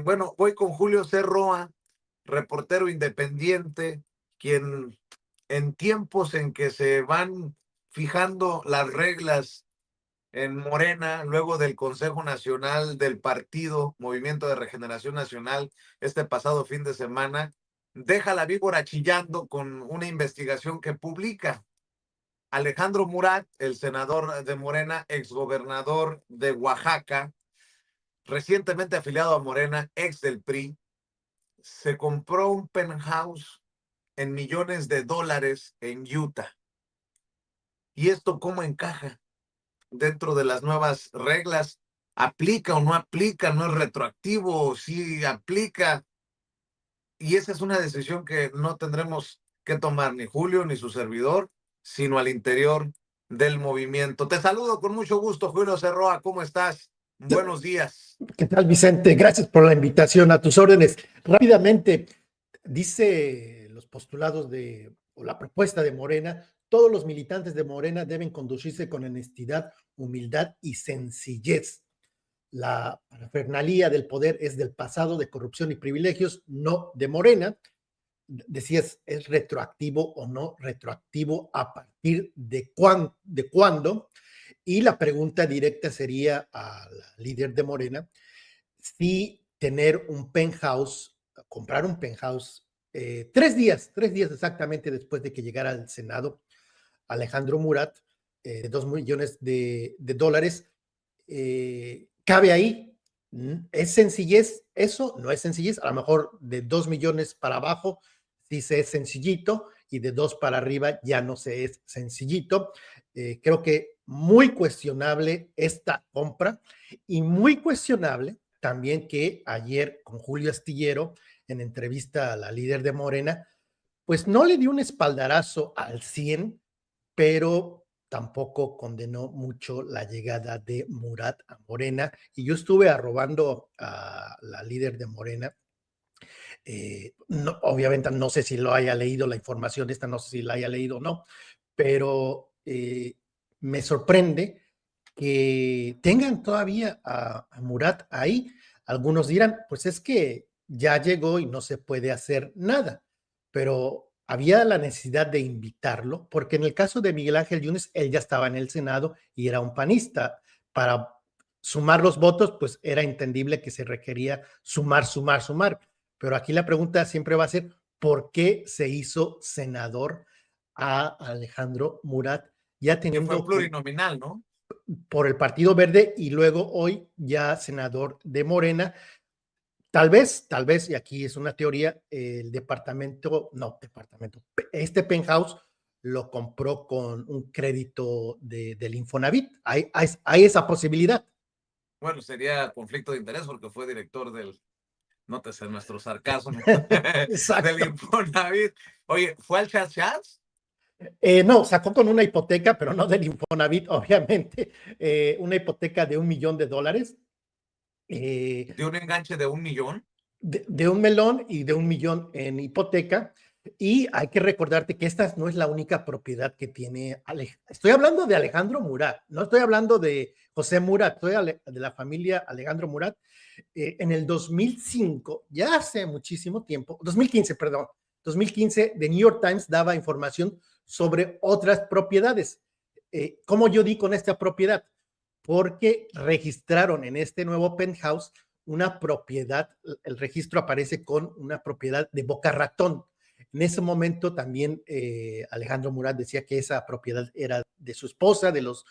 Bueno, voy con Julio C. Roa, reportero independiente, quien en tiempos en que se van fijando las reglas en Morena, luego del Consejo Nacional del Partido Movimiento de Regeneración Nacional, este pasado fin de semana, deja la víbora chillando con una investigación que publica Alejandro Murat, el senador de Morena, exgobernador de Oaxaca, recientemente afiliado a Morena, ex del PRI, se compró un penthouse en millones de dólares en Utah. ¿Y esto cómo encaja dentro de las nuevas reglas? ¿Aplica o no aplica? ¿No es retroactivo? ¿Sí aplica? Y esa es una decisión que no tendremos que tomar ni Julio ni su servidor, sino al interior del movimiento. Te saludo con mucho gusto, Julio Cerroa. ¿Cómo estás? Buenos días. ¿Qué tal, Vicente? Gracias por la invitación, a tus órdenes. Rápidamente, dice los postulados o la propuesta de Morena: todos los militantes de Morena deben conducirse con honestidad, humildad y sencillez. La parafernalía del poder es del pasado, de corrupción y privilegios, no de Morena. Decías, ¿es retroactivo o no retroactivo? ¿A partir de cuándo? Y la pregunta directa sería a la líder de Morena: si tener un penthouse, comprar un penthouse, 3 días exactamente después de que llegara al Senado Alejandro Murat, de 2 millones de dólares, ¿cabe ahí? ¿Es sencillez eso? No es sencillez. A lo mejor de 2 millones para abajo sí se es sencillito, y de 2 para arriba ya no se es sencillito. Creo que muy cuestionable esta compra, y muy cuestionable también que ayer con Julio Astillero, en entrevista a la líder de Morena, pues no le dio un espaldarazo al 100, pero tampoco condenó mucho la llegada de Murat a Morena. Y yo estuve arrobando a la líder de Morena. No, obviamente no sé si lo haya leído, la información esta no sé si la haya leído o no, pero me sorprende que tengan todavía a Murat ahí. Algunos dirán, pues es que ya llegó y no se puede hacer nada, pero había la necesidad de invitarlo, porque en el caso de Miguel Ángel Yunes, él ya estaba en el Senado y era un panista. Para sumar los votos, pues era entendible que se requería sumar, pero aquí la pregunta siempre va a ser: ¿por qué se hizo senador a Alejandro Murat, ya Que fue teniendo plurinominal, ¿no? por el Partido Verde y luego hoy ya senador de Morena? Tal vez, y aquí es una teoría, este penthouse lo compró con un crédito del Infonavit. Hay esa posibilidad. Bueno, sería conflicto de interés porque fue director del, nótese nuestro sarcasmo, del Exacto. Infonavit. Oye, ¿fue al Chas Chas? No, sacó con una hipoteca, pero no del Infonavit, obviamente, una hipoteca de $1 millón, ¿De un enganche de 1 millón? de $1 millón y de $1 millón en hipoteca. Y hay que recordarte que esta no es la única propiedad que tiene Estoy hablando de Alejandro Murat, no estoy hablando de José Murat, estoy de la familia Alejandro Murat. En el 2005, ya hace muchísimo tiempo, 2015, perdón, 2015, The New York Times daba información sobre otras propiedades. ¿Cómo yo di con esta propiedad? Porque registraron en este nuevo penthouse una propiedad. El registro aparece con una propiedad de Boca Ratón. En ese momento también Alejandro Murat decía que esa propiedad era de su esposa, de los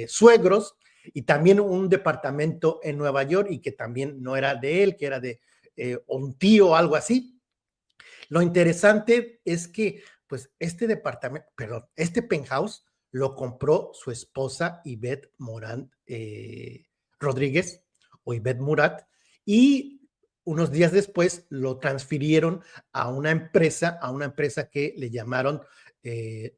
suegros, y también un departamento en Nueva York, y que también no era de él, que era de un tío o algo así. Lo interesante es que, pues, este penthouse lo compró su esposa Ivette Morán Rodríguez, o Ivette Murat, y unos días después lo transfirieron a una empresa que le llamaron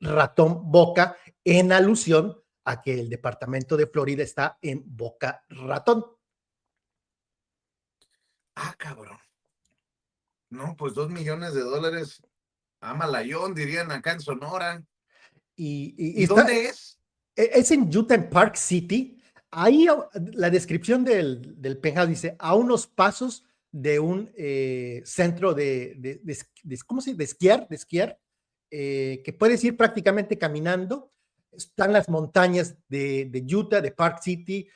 Ratón Boca, en alusión a que el departamento de Florida está en Boca Ratón. Ah, cabrón. No, pues 2 millones de dólares. Amalayón, dirían acá en Sonora. Y ¿Y está, dónde es? es en Utah, en Park City. ahí la descripción del penthouse dice, a unos pasos de un centro ¿cómo se dice? De esquiar, que puedes ir prácticamente caminando. Están las montañas de Utah, de Park City.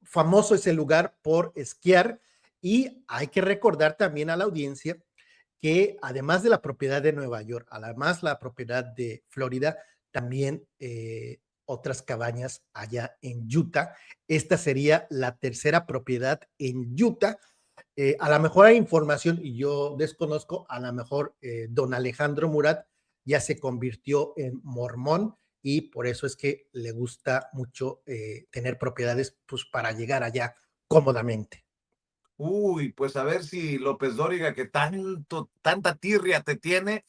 Famoso es el lugar por esquiar. Y hay que recordar también a la audiencia que además de la propiedad de Nueva York, además la propiedad de Florida, también otras cabañas allá en Utah. Esta sería la tercera propiedad en Utah. A lo mejor hay información y yo desconozco, a lo mejor don Alejandro Murat ya se convirtió en mormón y por eso es que le gusta mucho tener propiedades pues, para llegar allá cómodamente. Uy, pues a ver si López Dóriga, que tanta tirria te tiene,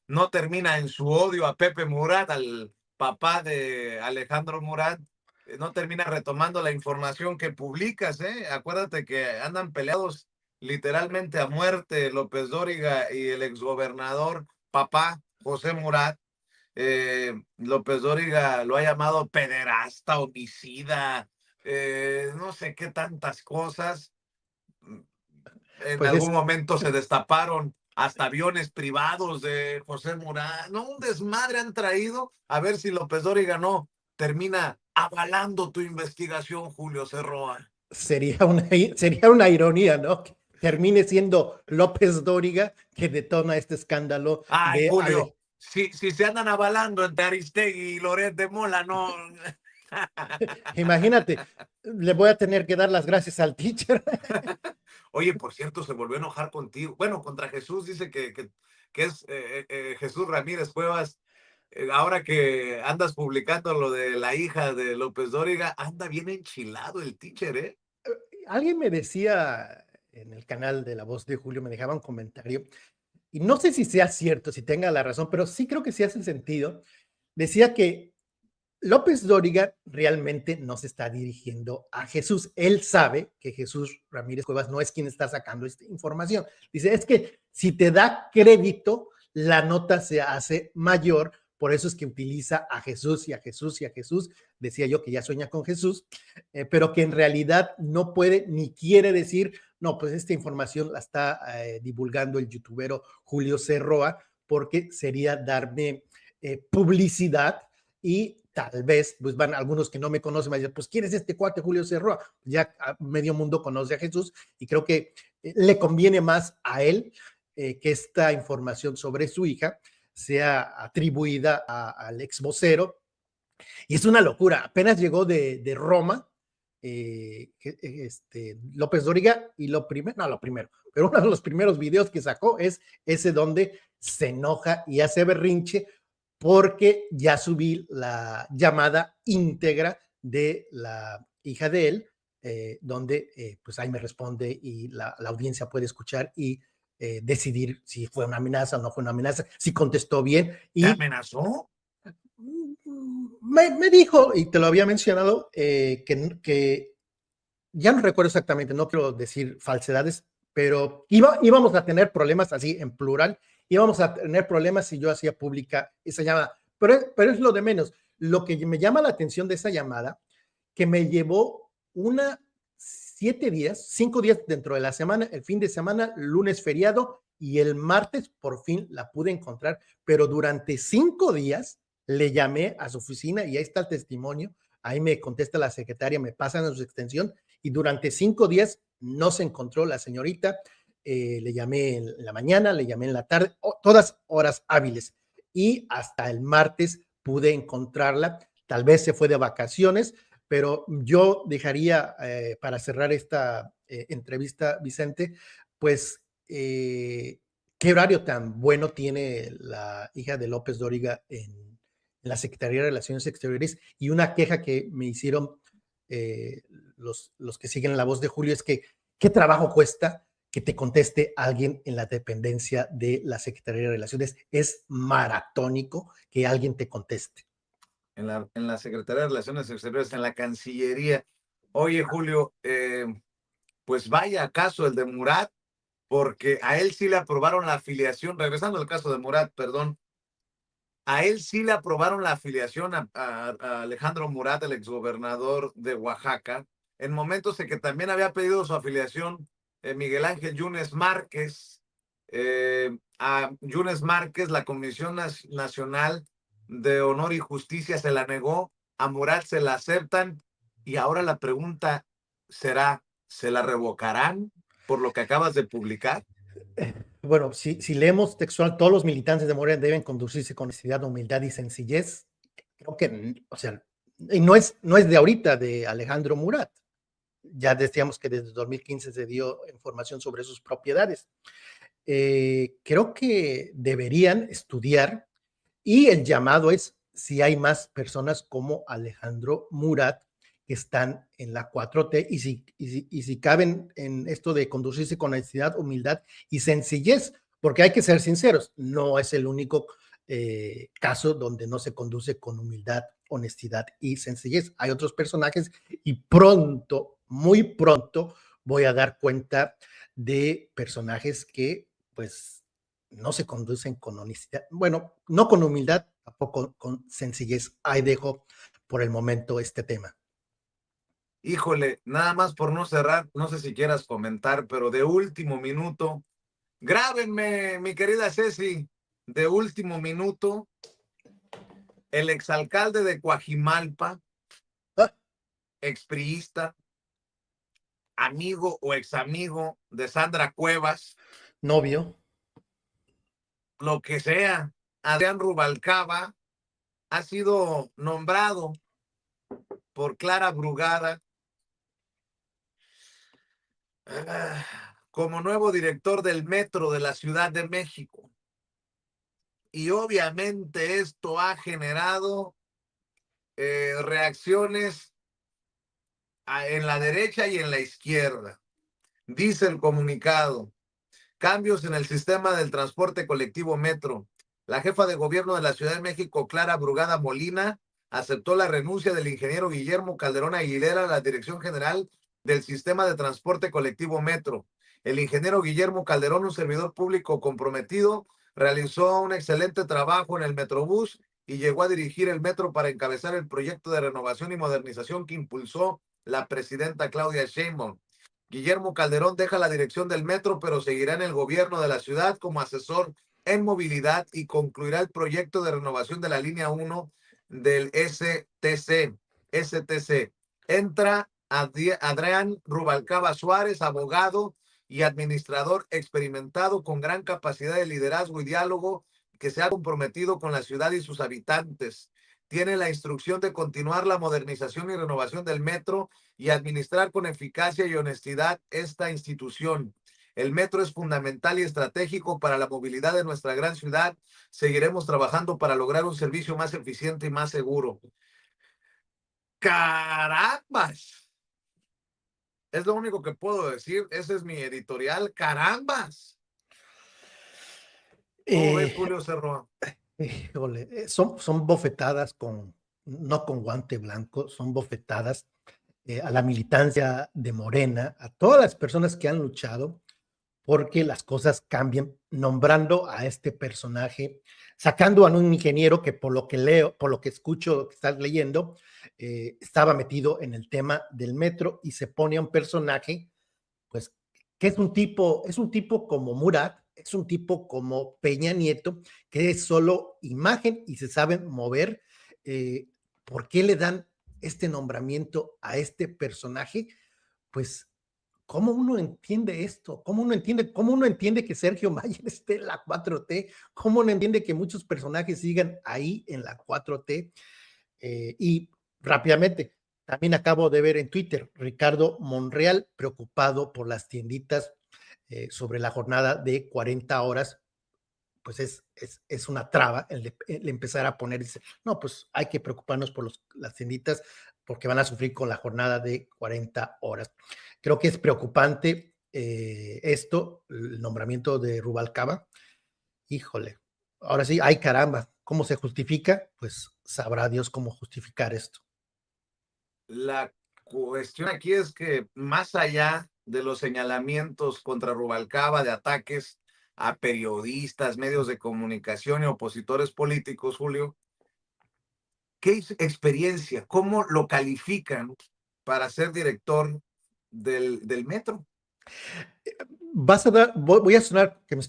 no termina en su odio a Pepe Murat, al papá de Alejandro Murat, no termina retomando la información que publicas, ¿eh? Acuérdate que andan peleados literalmente a muerte López Dóriga y el exgobernador papá José Murat. López Dóriga lo ha llamado pederasta, homicida, no sé qué tantas cosas. En Pues algún es, momento se destaparon hasta aviones privados de José Murat. No, un desmadre han traído. A ver si López Dóriga no termina avalando tu investigación, Julio Cerroa. sería una ironía, ¿no? Que termine siendo López Dóriga que detona este escándalo Ay, de Julio, Ale. si se andan avalando entre Aristegui y Loret de Mola, no. Imagínate, le voy a tener que dar las gracias al teacher. Oye, por cierto, se volvió a enojar contigo. Bueno, contra Jesús dice que es Jesús Ramírez Cuevas. Ahora que andas publicando lo de la hija de López Dóriga, anda bien enchilado el teacher, ¿eh? Alguien me decía en el canal de La Voz de Julio, me dejaba un comentario, y no sé si sea cierto, si tenga la razón, pero sí creo que sí hace sentido. Decía que López Dóriga realmente no se está dirigiendo a Jesús. Él sabe que Jesús Ramírez Cuevas no es quien está sacando esta información. Dice, es que si te da crédito, la nota se hace mayor. Por eso es que utiliza a Jesús y a Jesús y a Jesús. Decía yo que ya sueña con Jesús, pero que en realidad no puede ni quiere decir, no, pues esta información la está divulgando el youtubero Julio Cerroa, porque sería darme publicidad y tal vez, pues van algunos que no me conocen, me dicen, pues ¿quién es este cuate Julio Cerroa? Ya medio mundo conoce a Jesús y creo que le conviene más a él que esta información sobre su hija sea atribuida al ex vocero. Y es una locura, apenas llegó de Roma, López Dóriga, y lo primero, pero uno de los primeros videos que sacó es ese donde se enoja y hace berrinche porque ya subí la llamada íntegra de la hija de él, donde pues ahí me responde y la audiencia puede escuchar y decidir si fue una amenaza o no fue una amenaza, si contestó bien ¿Te y amenazó? me dijo, y te lo había mencionado, que ya no recuerdo exactamente, no quiero decir falsedades, pero íbamos a tener problemas así en plural, íbamos a tener problemas si yo hacía pública esa llamada, pero es lo de menos. Lo que me llama la atención de esa llamada, que me llevó 7 días, 5 días dentro de la semana, el fin de semana, lunes feriado, y el martes por fin la pude encontrar, pero durante 5 días le llamé a su oficina y ahí está el testimonio, ahí me contesta la secretaria, me pasan a su extensión y durante 5 días no se encontró la señorita. Le llamé en la mañana, le llamé en la tarde, todas horas hábiles y hasta el martes pude encontrarla. Tal vez se fue de vacaciones, pero yo dejaría para cerrar esta entrevista, Vicente, pues qué horario tan bueno tiene la hija de López Dóriga en la Secretaría de Relaciones Exteriores y una queja que me hicieron eh, los que siguen La Voz de Julio es que qué trabajo cuesta que te conteste alguien en la dependencia de la Secretaría de Relaciones. Es maratónico que alguien te conteste. En la Secretaría de Relaciones Exteriores, en la Cancillería. Oye, Julio, pues vaya caso el de Murat, porque a él sí le aprobaron la afiliación, regresando al caso de Murat, perdón, A él sí le aprobaron la afiliación a Alejandro Murat, el exgobernador de Oaxaca, en momentos en que también había pedido su afiliación Miguel Ángel Yunes Márquez. A Yunes Márquez, la Comisión Nacional de Honor y Justicia se la negó, a Murat se la aceptan, y ahora la pregunta será, ¿se la revocarán por lo que acabas de publicar? Bueno, si leemos textual, todos los militantes de Morena deben conducirse con honestidad, humildad y sencillez. Creo que, o sea, y no es de ahorita, de Alejandro Murat. Ya decíamos que desde 2015 se dio información sobre sus propiedades. Creo que deberían estudiar, y el llamado es si hay más personas como Alejandro Murat que están en la 4T y si caben en esto de conducirse con honestidad, humildad y sencillez, porque hay que ser sinceros, no es el único caso donde no se conduce con humildad, honestidad y sencillez. Hay otros personajes y pronto, muy pronto, voy a dar cuenta de personajes que pues no se conducen con honestidad, bueno, no con humildad, tampoco con sencillez. Ahí dejo por el momento este tema. Híjole, nada más por no cerrar, no sé si quieras comentar, pero de último minuto, grábenme, mi querida Ceci, de último minuto, el exalcalde de Coajimalpa, Ah, expriista, amigo o examigo de Sandra Cuevas, novio. lo que sea, Adrián Rubalcaba, ha sido nombrado por Clara Brugada como nuevo director del Metro de la Ciudad de México. Y obviamente esto ha generado reacciones en la derecha y en la izquierda. Dice el comunicado: cambios en el sistema del transporte colectivo Metro. La jefa de gobierno de la Ciudad de México, Clara Brugada Molina, aceptó la renuncia del ingeniero Guillermo Calderón Aguilera a la dirección general del sistema de transporte colectivo Metro. El ingeniero Guillermo Calderón, un servidor público comprometido, realizó un excelente trabajo en el Metrobús y llegó a dirigir el metro para encabezar el proyecto de renovación y modernización que impulsó la presidenta Claudia Sheinbaum. Guillermo Calderón deja la dirección del metro, pero seguirá en el gobierno de la ciudad como asesor en movilidad y concluirá el proyecto de renovación de la línea 1 del STC. Entra Adrián Rubalcaba Suárez, abogado y administrador experimentado con gran capacidad de liderazgo y diálogo, que se ha comprometido con la ciudad y sus habitantes. Tiene la instrucción de continuar la modernización y renovación del metro y administrar con eficacia y honestidad esta institución. El metro es fundamental y estratégico para la movilidad de nuestra gran ciudad. Seguiremos trabajando para lograr un servicio más eficiente y más seguro. ¡Carambas! Es lo único que puedo decir. Ese es mi editorial. ¡Carambas! ¿Cómo ves, Eh, Julio Cerro? son bofetadas no con guante blanco, son bofetadas a la militancia de Morena, a todas las personas que han luchado porque las cosas cambien, nombrando a este personaje, sacando a un ingeniero que por lo que leo, por lo que escucho, lo que estás leyendo, estaba metido en el tema del metro, y se pone a un personaje, pues, que es un tipo como Murat, es un tipo como Peña Nieto, que es solo imagen y se saben mover. Eh, ¿Por qué le dan este nombramiento a este personaje? Pues, ¿cómo uno entiende esto? ¿Cómo uno entiende que Sergio Mayer esté en la 4T? ¿Cómo uno entiende que muchos personajes sigan ahí en la 4T? Y rápidamente, también acabo de ver en Twitter, Ricardo Monreal, preocupado por las tienditas sobre la jornada de 40 horas, pues es una traba el empezar a poner, dice, no, pues hay que preocuparnos por las tienditas porque van a sufrir con la jornada de 40 horas. Creo que es preocupante esto, el nombramiento de Rubalcaba. Híjole, ahora sí, ay caramba, ¿cómo se justifica? Pues sabrá Dios cómo justificar esto. La cuestión aquí es que, más allá de los señalamientos contra Rubalcaba de ataques a periodistas, medios de comunicación y opositores políticos, Julio, ¿qué experiencia? ¿Cómo lo califican para ser director del metro? Voy a sonar que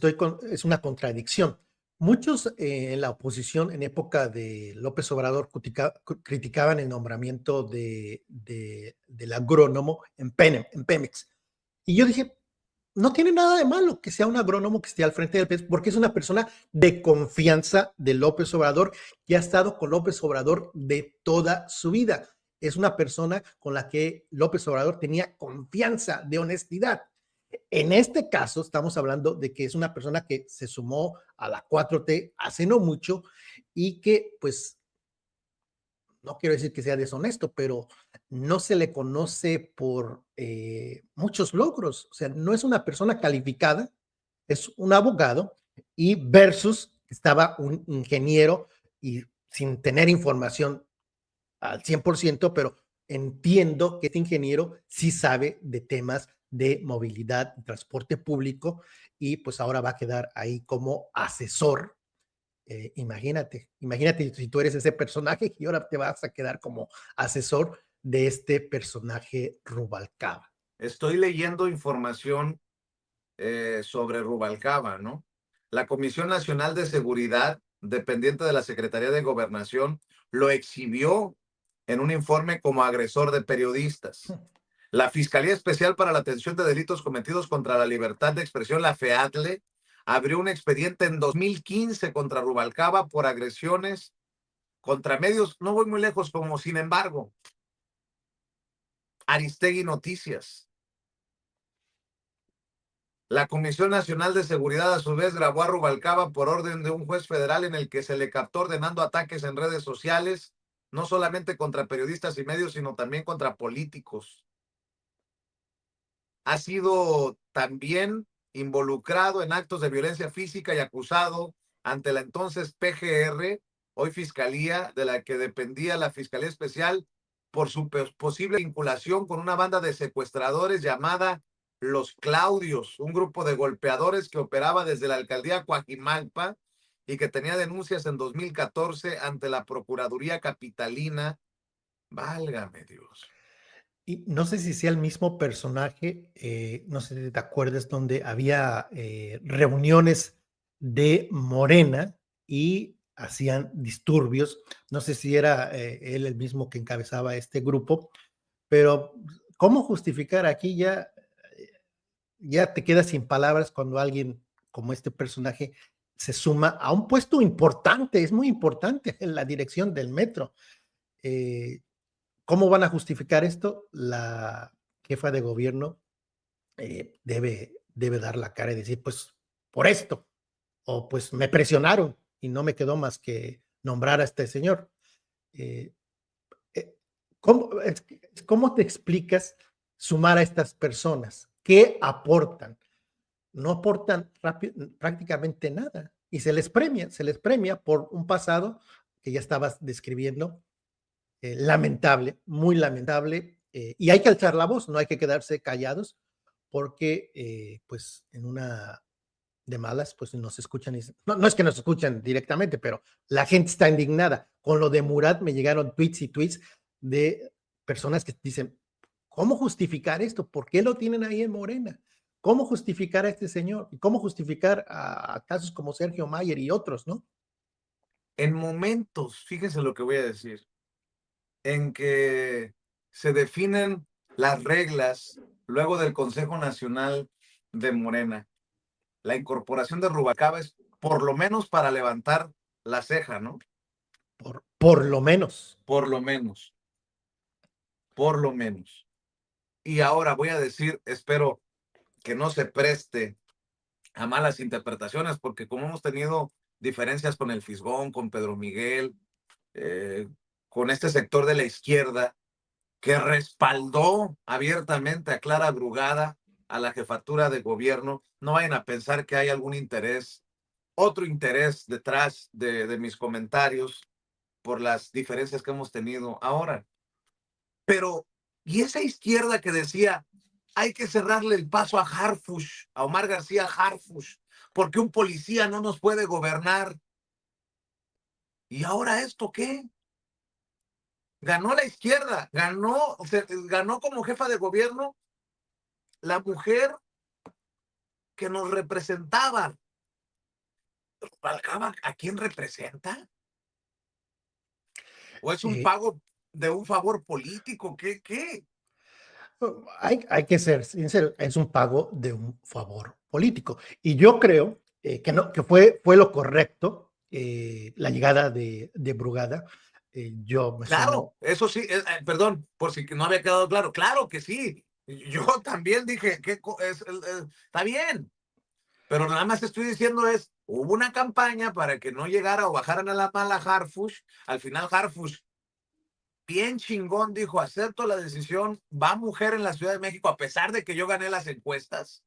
es una contradicción. Muchos en la oposición en época de López Obrador criticaban el nombramiento del agrónomo en Pemex. Y yo dije, no tiene nada de malo que sea un agrónomo que esté al frente del Pemex, porque es una persona de confianza de López Obrador, que ha estado con López Obrador de toda su vida. Es una persona con la que López Obrador tenía confianza, de honestidad. En este caso, estamos hablando de que es una persona que se sumó a la 4T hace no mucho y que, pues, no quiero decir que sea deshonesto, pero no se le conoce por muchos logros. O sea, no es una persona calificada, es un abogado y versus estaba un ingeniero y sin tener información al 100%, pero entiendo que este ingeniero sí sabe de temas de movilidad y transporte público y pues ahora va a quedar ahí como asesor. Imagínate si tú eres ese personaje y ahora te vas a quedar como asesor de este personaje Rubalcaba. Estoy leyendo información sobre Rubalcaba, ¿no? La Comisión Nacional de Seguridad, dependiente de la Secretaría de Gobernación, lo exhibió en un informe como agresor de periodistas. La Fiscalía Especial para la Atención de Delitos Cometidos contra la Libertad de Expresión, la FEADLE, abrió un expediente en 2015 contra Rubalcaba por agresiones contra medios, no voy muy lejos, como Sin embargo, Aristegui Noticias. La Comisión Nacional de Seguridad, a su vez, grabó a Rubalcaba por orden de un juez federal en el que se le captó ordenando ataques en redes sociales, no solamente contra periodistas y medios, sino también contra políticos. Ha sido también involucrado en actos de violencia física y acusado ante la entonces PGR, hoy Fiscalía, de la que dependía la Fiscalía Especial, por su posible vinculación con una banda de secuestradores llamada Los Claudios, un grupo de golpeadores que operaba desde la alcaldía Coajimalpa y que tenía denuncias en 2014 ante la Procuraduría Capitalina. Válgame Dios. Y no sé si sea el mismo personaje, no sé si te acuerdas, donde había reuniones de Morena y hacían disturbios. No sé si era él el mismo que encabezaba este grupo, pero ¿cómo justificar aquí ya te quedas sin palabras cuando alguien como este personaje se suma a un puesto importante, es muy importante en la dirección del metro? Eh, ¿Cómo van a justificar esto? La jefa de gobierno debe dar la cara y decir, pues, por esto, o pues me presionaron y no me quedó más que nombrar a este señor. Eh, eh, ¿Cómo te explicas sumar a estas personas? ¿Qué aportan? No aportan prácticamente nada y se les premia por un pasado que ya estabas describiendo, lamentable, muy lamentable, y hay que alzar la voz, no hay que quedarse callados, porque pues en una de malas, pues nos escuchan, no es que nos escuchan directamente, pero la gente está indignada. Con lo de Murat me llegaron tweets y tweets de personas que dicen, ¿cómo justificar esto? ¿Por qué lo tienen ahí en Morena? ¿Cómo justificar a este señor? ¿Y cómo justificar a casos como Sergio Mayer y otros, no? En momentos, fíjense lo que voy a decir, en que se definen las reglas luego del Consejo Nacional de Morena. La incorporación de Rubalcaba es por lo menos para levantar la ceja, ¿no? Por lo menos. Por lo menos, por lo menos. Y ahora voy a decir, espero que no se preste a malas interpretaciones, porque como hemos tenido diferencias con el Fisgón, con Pedro Miguel, eh, con este sector de la izquierda, que respaldó abiertamente a Clara Brugada a la jefatura de gobierno, no vayan a pensar que hay algún interés, otro interés detrás de mis comentarios por las diferencias que hemos tenido ahora. Pero, ¿y esa izquierda que decía, hay que cerrarle el paso a Harfuch, a Omar García Harfuch, porque un policía no nos puede gobernar. ¿Y ahora esto qué? Ganó la izquierda, ganó como jefa de gobierno la mujer que nos representaba. ¿A quién representa? ¿O es un Eh, pago de un favor político? ¿Qué? hay que ser sincero, es un pago de un favor político. Y yo creo que, no, que fue lo correcto la llegada de Brugada. Yo me Claro, sumo. eso sí, perdón, por si no había quedado claro, claro que sí. Yo también dije que está bien, pero nada más estoy diciendo hubo una campaña para que no llegara o bajaran a la mala Harfuch. Al final Harfuch, bien chingón, dijo, acepto la decisión, va mujer en la Ciudad de México a pesar de que yo gané las encuestas.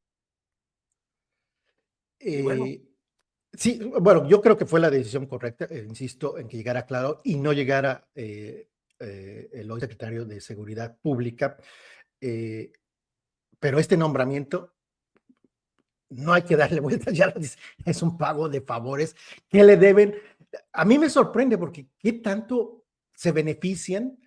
Y bueno, Eh, sí, bueno, yo creo que fue la decisión correcta, insisto, en que llegara claro y no llegara el hoy secretario de Seguridad Pública. eh, pero este nombramiento no hay que darle vueltas, ya lo dice, es un pago de favores que le deben. A mí me sorprende porque qué tanto se benefician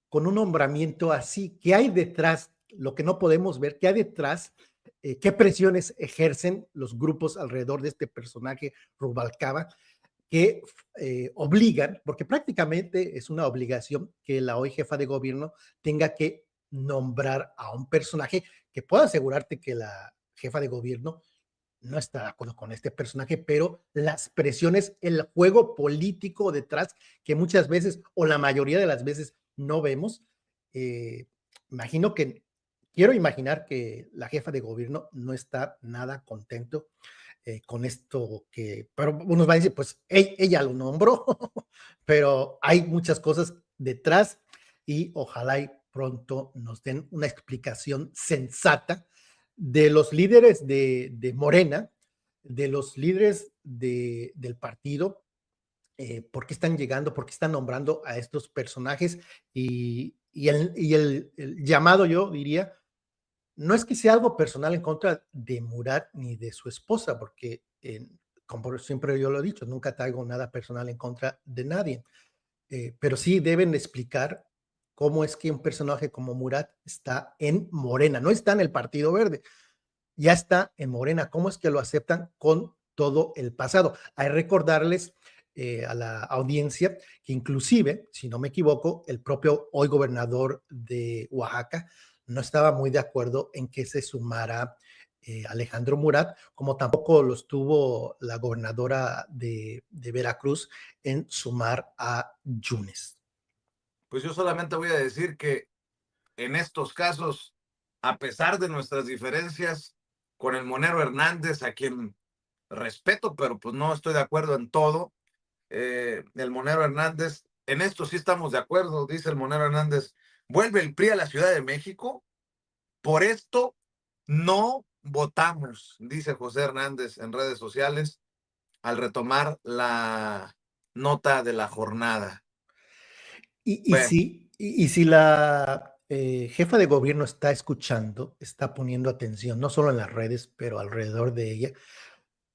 con un nombramiento así, qué hay detrás, lo que no podemos ver, qué hay detrás, qué presiones ejercen los grupos alrededor de este personaje Rubalcaba, que obligan, porque prácticamente es una obligación que la hoy jefa de gobierno tenga que nombrar a un personaje que pueda asegurarte que la jefa de gobierno no está de acuerdo con este personaje, pero las presiones, el juego político detrás, que muchas veces, o la mayoría de las veces, no vemos. eh, imagino que, quiero imaginar que la jefa de gobierno no está nada contento con esto pero unos van a decir, pues ella lo nombró, pero hay muchas cosas detrás y ojalá y pronto nos den una explicación sensata de los líderes de Morena, de los líderes del partido, por qué están llegando, por qué están nombrando a estos personajes y el llamado, yo diría, no es que sea algo personal en contra de Murat ni de su esposa, porque como siempre yo lo he dicho, nunca traigo nada personal en contra de nadie, pero sí deben explicar cómo es que un personaje como Murat está en Morena, no está en el Partido Verde, ya está en Morena, cómo es que lo aceptan con todo el pasado. Hay que recordarles a la audiencia que inclusive, si no me equivoco, el propio hoy gobernador de Oaxaca no estaba muy de acuerdo en que se sumara Alejandro Murat, como tampoco lo estuvo la gobernadora de Veracruz en sumar a Yunes. pues yo solamente voy a decir que en estos casos, a pesar de nuestras diferencias con el Monero Hernández, a quien respeto, pero pues no estoy de acuerdo en todo, el Monero Hernández, en esto sí estamos de acuerdo, dice el Monero Hernández, vuelve el PRI a la Ciudad de México, por esto no votamos, dice José Hernández en redes sociales, al retomar la nota de la jornada. Bueno, Y si la jefa de gobierno está escuchando, está poniendo atención, no solo en las redes, pero alrededor de ella,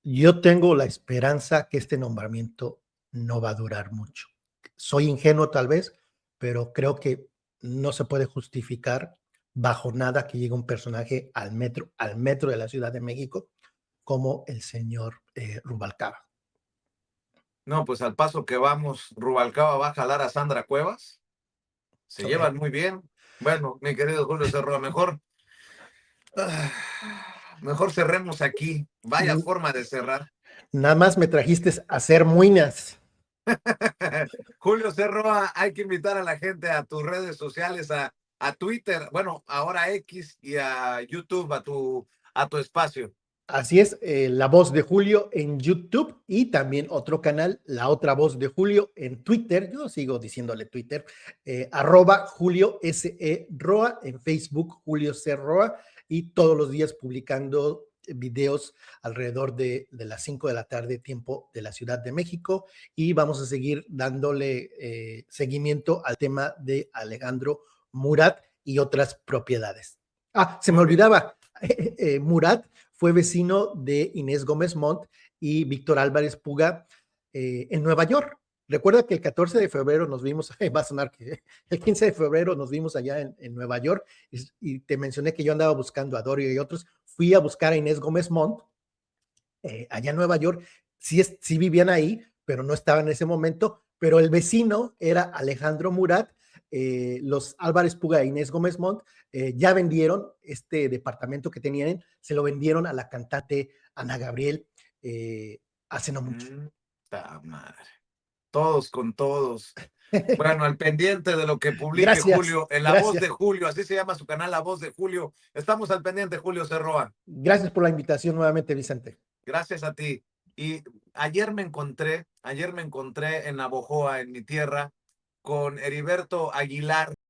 yo tengo la esperanza que este nombramiento no va a durar mucho. Soy ingenuo tal vez, pero creo que no se puede justificar bajo nada que llegue un personaje al metro de la Ciudad de México como el señor Rubalcaba. no, pues al paso que vamos, Rubalcaba va a jalar a Sandra Cuevas, se llevan muy bien. Bueno, mi querido Julio Cerro, mejor cerremos aquí. Vaya forma de cerrar. Nada más me trajiste a hacer muinas. Julio Cerroa, hay que invitar a la gente a tus redes sociales, a Twitter, bueno, ahora X y a YouTube, a tu espacio. Así es, La Voz de Julio en YouTube y también otro canal, La Otra Voz de Julio en Twitter. Yo sigo diciéndole Twitter, @Julio S.E. Roa, en Facebook Julio C. Roa, y todos los días publicando videos alrededor de las 5 de la tarde, tiempo de la Ciudad de México. Y vamos a seguir dándole seguimiento al tema de Alejandro Murat y otras propiedades. Ah, se me olvidaba. Murat fue vecino de Inés Gómez Montt y Víctor Álvarez Puga en Nueva York. Recuerda que el 14 de febrero nos vimos, va a sonar que el 15 de febrero nos vimos allá en Nueva York y te mencioné que yo andaba buscando a Dorio y otros. Fui a buscar a Inés Gómez Montt allá en Nueva York. Sí vivían ahí, pero no estaban en ese momento. Pero el vecino era Alejandro Murat. Los Álvarez Puga e Inés Gómez Montt ya vendieron este departamento que tenían, se lo vendieron a la cantante Ana Gabriel hace no mucho. Madre. Todos con todos. Bueno, al pendiente de lo que publique Gracias, Julio en La Voz de gracias. Julio, así se llama su canal, La Voz de Julio. Estamos al pendiente, Julio Cerroa. Gracias por la invitación nuevamente, Vicente. Gracias a ti. Y ayer me encontré en Navojoa, en mi tierra, con Heriberto Aguilar,